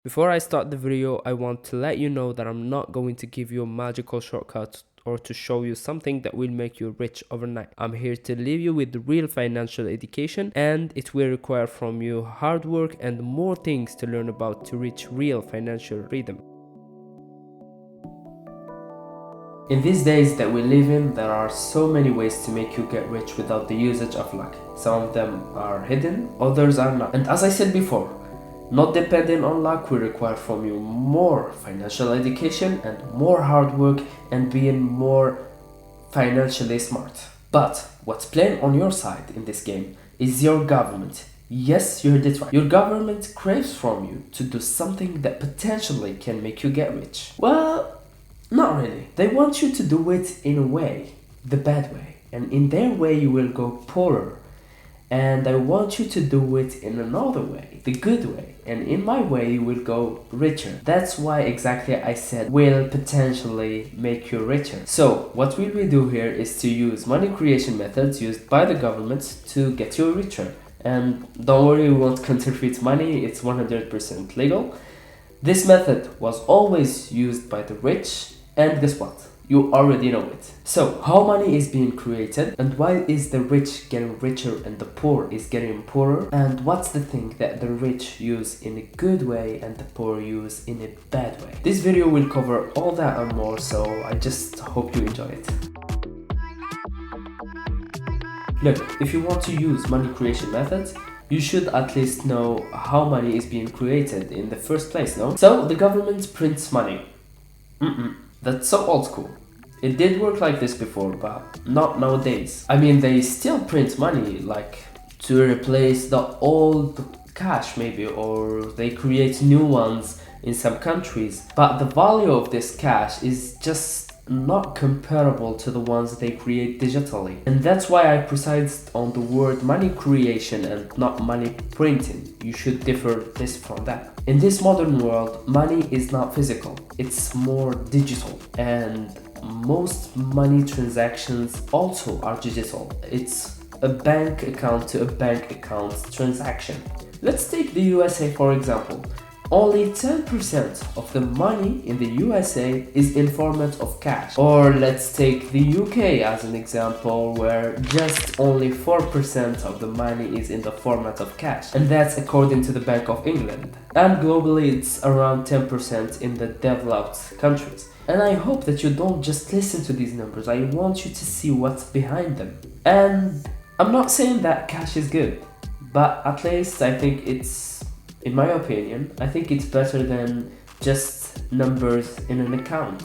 Before I start the video, I want to let you know that I'm not going to give you a magical shortcut or to show you something that will make you rich overnight. I'm here to leave you with the real financial education, and it will require from you hard work and more things to learn about to reach real financial freedom. In these days that we live in, there are so many ways to make you get rich without the usage of luck. Some of them are hidden, others are not. And as I said before, not depending on luck will require from you more financial education and more hard work and being more financially smart. But what's playing on your side in this game is your government. Yes, you heard it right. Your government craves from you to do something that potentially can make you get rich. Well, not really. They want you to do it in a way, the bad way. And in their way you will go poorer. And I want you to do it in another way, the good way. And in my way you will go richer. That's why exactly I said will potentially make you richer. So what will we do here is to use money creation methods used by the government to get you richer. And don't worry, we won't counterfeit money, it's 100% legal. This method was always used by the rich, and guess what? You already know it. So, how money is being created, and why is the rich getting richer and the poor is getting poorer, and what's the thing that the rich use in a good way and the poor use in a bad way. This video will cover all that and more, so I just hope you enjoy it. Look, if you want to use money creation methods, you should at least know how money is being created in the first place, no? So, the government prints money. That's so old school. It did work like this before, but not nowadays. I mean, they still print money, like to replace the old cash maybe, or they create new ones in some countries. But the value of this cash is just not comparable to the ones they create digitally. And that's why I precised on the word money creation and not money printing. You should differ this from that. In this modern world, money is not physical, it's more digital, and most money transactions also are digital. It's a bank account to a bank account transaction. Let's take the USA for example. Only 10% of the money in the USA is in format of cash. Or let's take the UK as an example, where just only 4% of the money is in the format of cash. And that's according to the Bank of England. And globally it's around 10% in the developed countries. And I hope that you don't just listen to these numbers, I want you to see what's behind them. And I'm not saying that cash is good, but at least I think it's, in my opinion, I think it's better than just numbers in an account,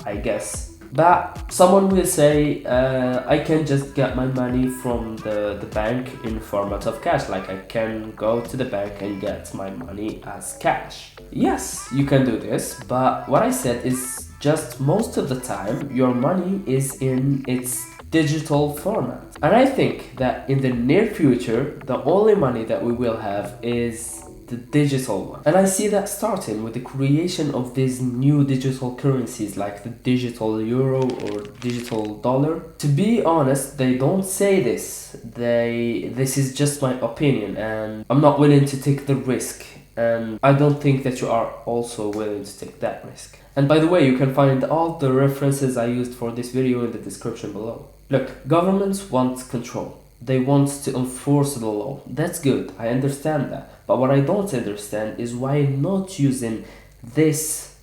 I guess. But someone will say, I can just get my money from the bank in format of cash, like I can go to the bank and get my money as cash. Yes, you can do this, but what I said is just most of the time your money is in its digital format. And I think that in the near future, the only money that we will have is the digital one. And I see that starting with the creation of these new digital currencies like the digital euro or digital dollar. To be honest, they don't say this. This is just my opinion, and I'm not willing to take the risk. And I don't think that you are also willing to take that risk. And by the way, you can find all the references I used for this video in the description below. Look, governments want control. They want to enforce the law. That's good, I understand that. But what I don't understand is why not using this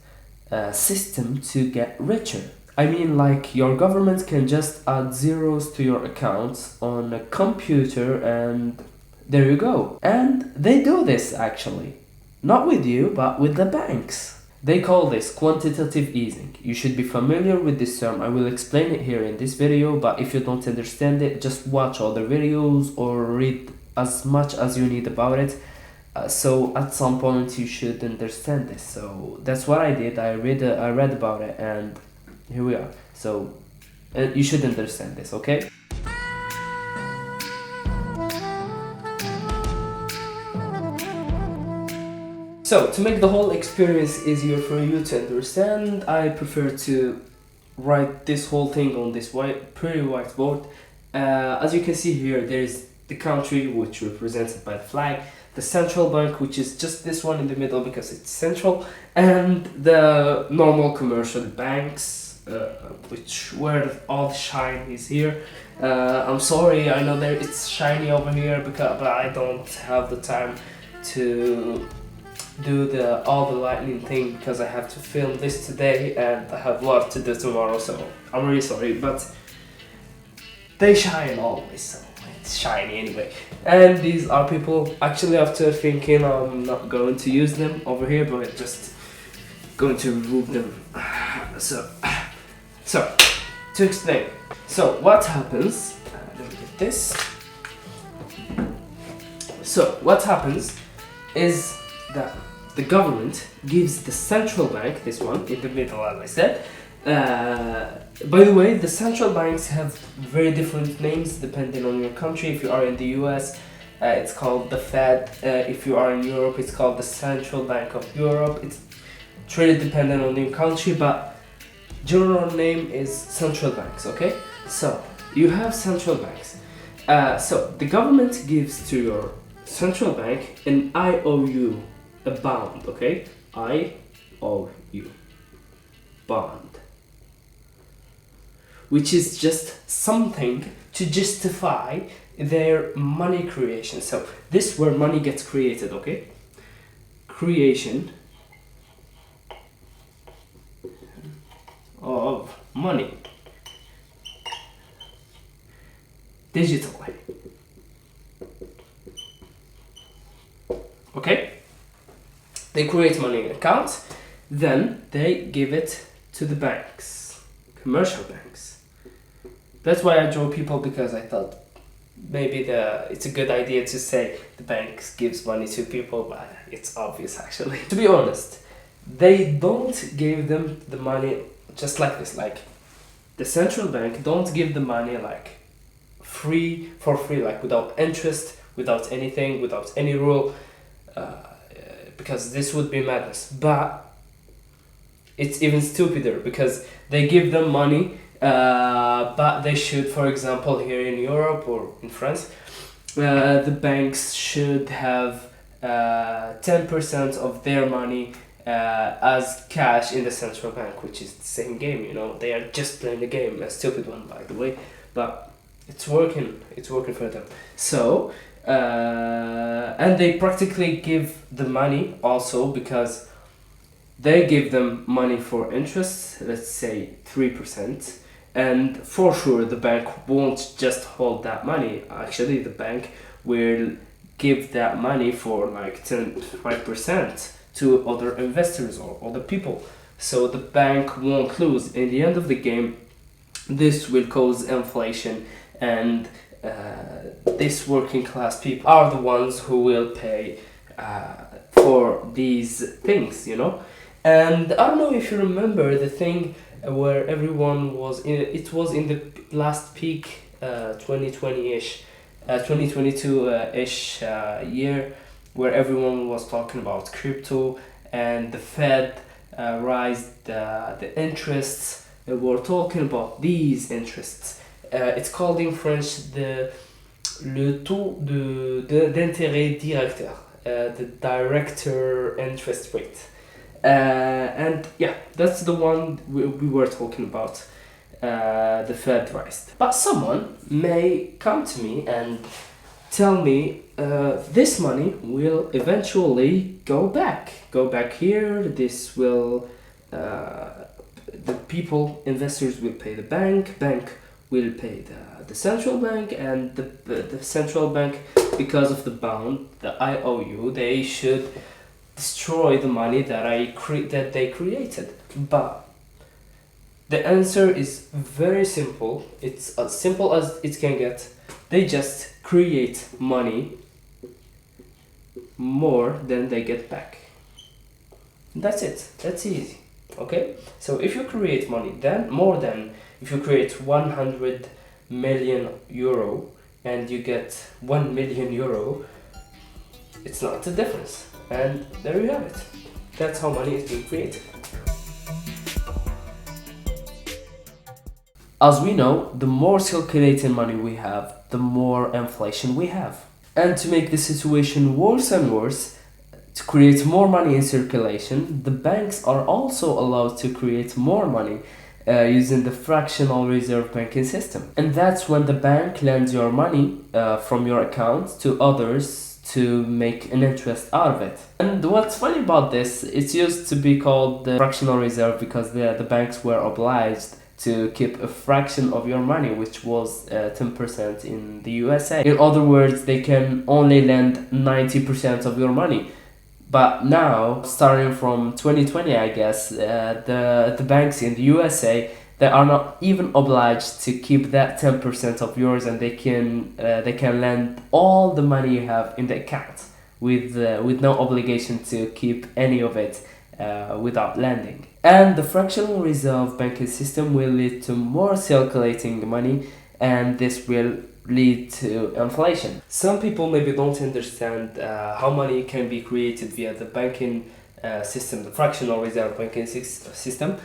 system to get richer. I mean, like, your government can just add zeros to your accounts on a computer and there you go. And they do this actually. Not with you, but with the banks. They call this quantitative easing. You should be familiar with this term. I will explain it here in this video, but if you don't understand it, just watch other videos or read as much as you need about it. So at some point you should understand this. So that's what I did. I read about it, and here we are. So you should understand this, okay? So, to make the whole experience easier for you to understand, I prefer to write this whole thing on this pretty whiteboard. As you can see here, there is the country, which represented by the flag. the central bank, which is just this one in the middle because it's central, and the normal commercial banks, which where all the shine is here. I'm sorry, I know that it's shiny over here but I don't have the time to do all the lightning thing because I have to film this today and I have a lot to do tomorrow, so I'm really sorry, but they shine always, so it's shiny anyway. And these are people, actually after thinking I'm not going to use them over here, but just going to remove them. So to explain, so what happens, let me get this. So what happens is that the government gives the central bank, this one in the middle as I said. By the way, the central banks have very different names depending on your country. If you are in the US, it's called the Fed. If you are in Europe, it's called the Central Bank of Europe. It's really dependent on your country, but general name is central banks, okay? So you have central banks. So the government gives to your central bank an IOU, a bond, okay? IOU, bond, which is just something to justify their money creation. So this is where money gets created, okay? Creation of money digitally. Okay? They create money in accounts, then they give it to the banks, commercial banks. That's why I draw people, because I thought maybe it's a good idea to say the banks gives money to people, but it's obvious actually. To be honest, they don't give them the money just like this, like the central bank don't give the money like for free, like without interest, without anything, without any rule, because this would be madness. But it's even stupider because they give them money, but they should, for example, here in Europe or in France, the banks should have 10% of their money as cash in the central bank, which is the same game, you know. They are just playing the game, a stupid one by the way, but it's working for them. So and they practically give the money also because they give them money for interest, let's say 3%, and for sure the bank won't just hold that money. Actually the bank will give that money for like 5% to other investors or other people, so the bank won't lose. In the end of the game, this will cause inflation, and these working class people are the ones who will pay for these things, you know. And I don't know if you remember the thing where everyone was in, it was in the last peak, 2020-ish, 2022-ish year, where everyone was talking about crypto and the Fed raised the interests. We're talking about these interests. It's called in French le taux d'intérêt directeur, the director interest rate. And yeah, that's the one we were talking about, the Fed raised. But someone may come to me and tell me this money will eventually go back here. This will, the people, investors will pay the bank will pay the central bank, and the central bank, because of the bond, the IOU, they should destroy the money that they created. But the answer is very simple. It's as simple as it can get. They just create money more than they get back. That's it. That's easy. Okay? So if you create money, then more than, if you create 100 million euro and you get 1 million euro, it's not a difference. And there you have it. That's how money is being created. As we know, the more circulating money we have, the more inflation we have. And to make the situation worse and worse, to create more money in circulation, the banks are also allowed to create more money using the fractional reserve banking system. And that's when the bank lends your money from your account to others to make an interest out of it. And what's funny about this, it used to be called the fractional reserve because the banks were obliged to keep a fraction of your money, which was 10% in the USA. In other words, they can only lend 90% of your money. But now, starting from 2020, I guess, the banks in the USA, they are not even obliged to keep that 10% of yours, and they can lend all the money you have in the account with no obligation to keep any of it without lending. And the fractional reserve banking system will lead to more circulating money, and this will lead to inflation. Some people maybe don't understand how money can be created via the banking system, the fractional reserve banking system.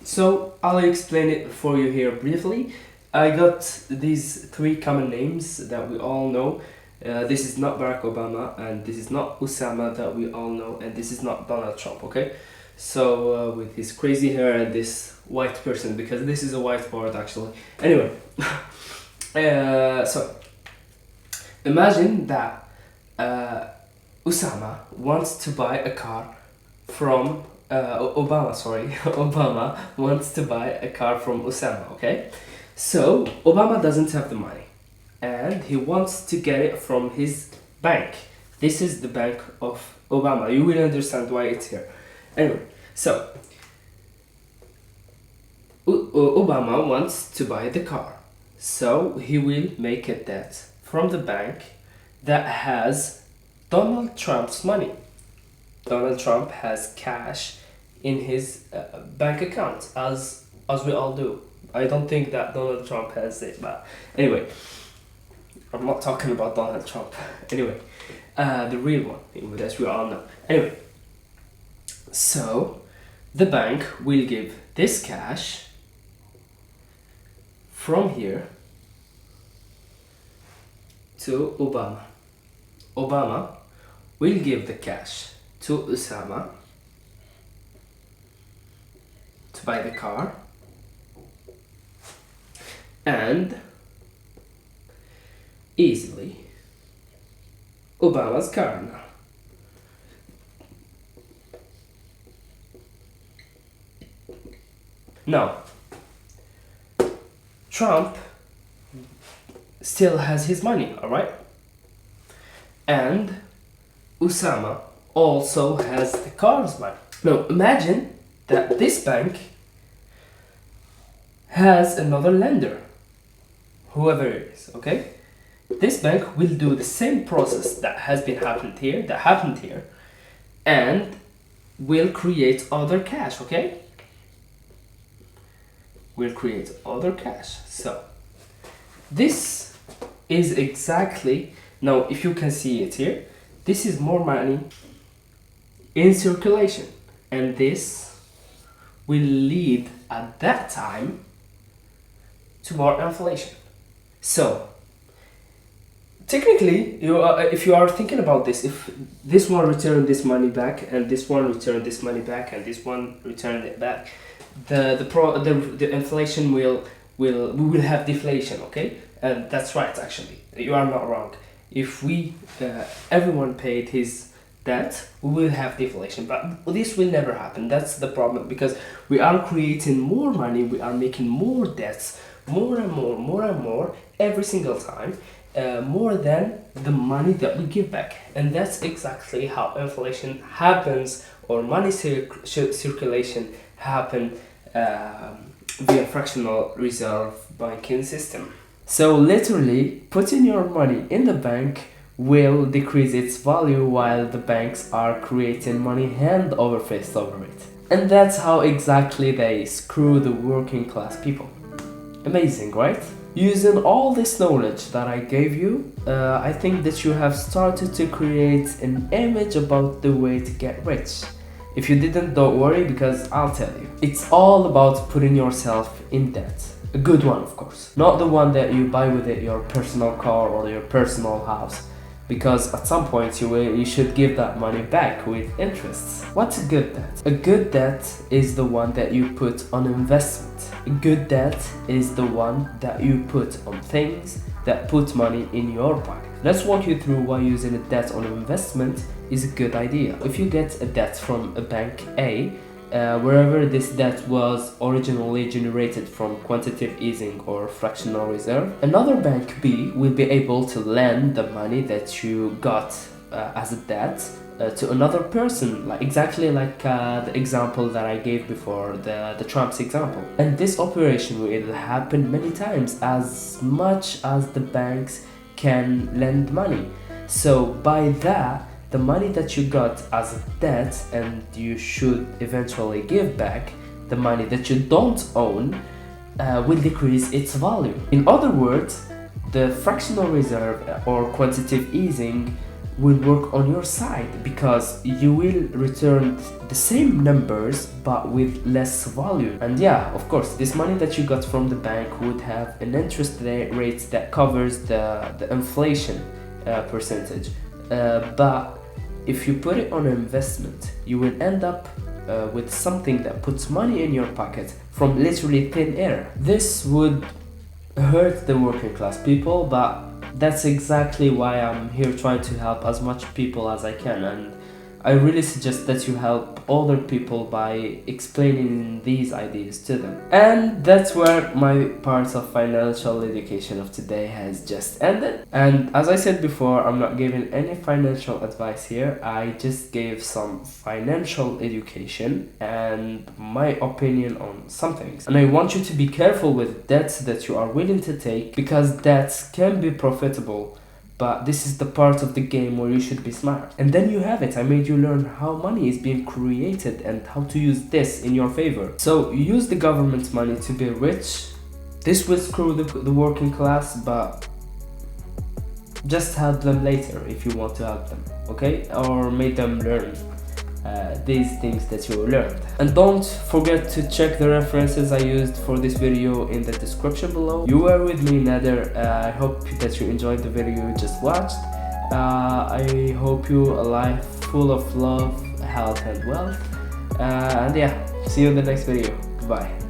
So I'll explain it for you here briefly. I got these three common names that we all know. This is not Barack Obama, and this is not Osama that we all know, and this is not Donald Trump, okay? So with his crazy hair and this white person, because this is a whiteboard actually. Anyway, so imagine that Osama wants to buy a car from Obama wants to buy a car from Osama, okay? So Obama doesn't have the money and he wants to get it from his bank. This is the bank of Obama. You will understand why it's here. Anyway, so Obama wants to buy the car. So he will make a debt from the bank that has Donald Trump's money. Donald Trump has cash in his bank account, as we all do. I don't think that Donald Trump has it, but anyway, I'm not talking about Donald Trump. Anyway, the real one, as we all know. Anyway, so the bank will give this cash from here to Obama. Obama will give the cash to Osama to buy the car, and easily Obama's car now. Now, Trump still has his money, alright? And Osama also has the car's money. Now, imagine that this bank has another lender, whoever it is, okay? This bank will do the same process that happened here, and will create other cash, okay? Will create other cash. So this is exactly, now if you can see it here, this is more money in circulation, and this will lead at that time to more inflation. So technically, if you are thinking about this, if this one returned this money back, and this one returned this money back, and this one returned it back, the inflation we will have deflation, okay? And that's right, actually, you are not wrong. If we everyone paid his debt, we will have deflation, but this will never happen. That's the problem, because we are creating more money, we are making more debts, more and more every single time, more than the money that we give back. And that's exactly how inflation happens, or money circulation happen via fractional reserve banking system. So literally, putting your money in the bank will decrease its value while the banks are creating money hand over fist over it. And that's how exactly they screw the working class people. Amazing, right? Using all this knowledge that I gave you, I think that you have started to create an image about the way to get rich. If you didn't, don't worry, because I'll tell you. It's all about putting yourself in debt. A good one, of course. Not the one that you buy with it your personal car or your personal house. Because at some point you should give that money back with interests. What's a good debt? A good debt is the one that you put on investment. A good debt is the one that you put on things that put money in your pocket. Let's walk you through why using a debt on investment is a good idea. If you get a debt from a bank A, wherever this debt was originally generated from quantitative easing or fractional reserve, another bank B will be able to lend the money that you got as a debt to another person, exactly like the example that I gave before, the Trump's example. And this operation will happen many times, as much as the banks can lend money. So by that, the money that you got as a debt and you should eventually give back, the money that you don't own, will decrease its value. In other words, the fractional reserve or quantitative easing will work on your side, because you will return the same numbers but with less value. And yeah, of course, this money that you got from the bank would have an interest rate that covers the inflation percentage. But if you put it on an investment, you will end up with something that puts money in your pocket from literally thin air. This would hurt the working class people, but that's exactly why I'm here, trying to help as much people as I can. And I really suggest that you help other people by explaining these ideas to them. And that's where my part of financial education of today has just ended. And as I said before, I'm not giving any financial advice here. I just gave some financial education and my opinion on some things. And I want you to be careful with debts that you are willing to take, because debts can be profitable. But this is the part of the game where you should be smart. And then you have it. I made you learn how money is being created and how to use this in your favor. So you use the government's money to be rich. This will screw the working class, but just help them later if you want to help them, okay? Or make them learn these things that you learned. And don't forget to check the references I used for this video in the description below. You were with me, Nader. I hope that you enjoyed the video you just watched. I hope you a life full of love, health and wealth. And yeah, see you in the next video. Bye.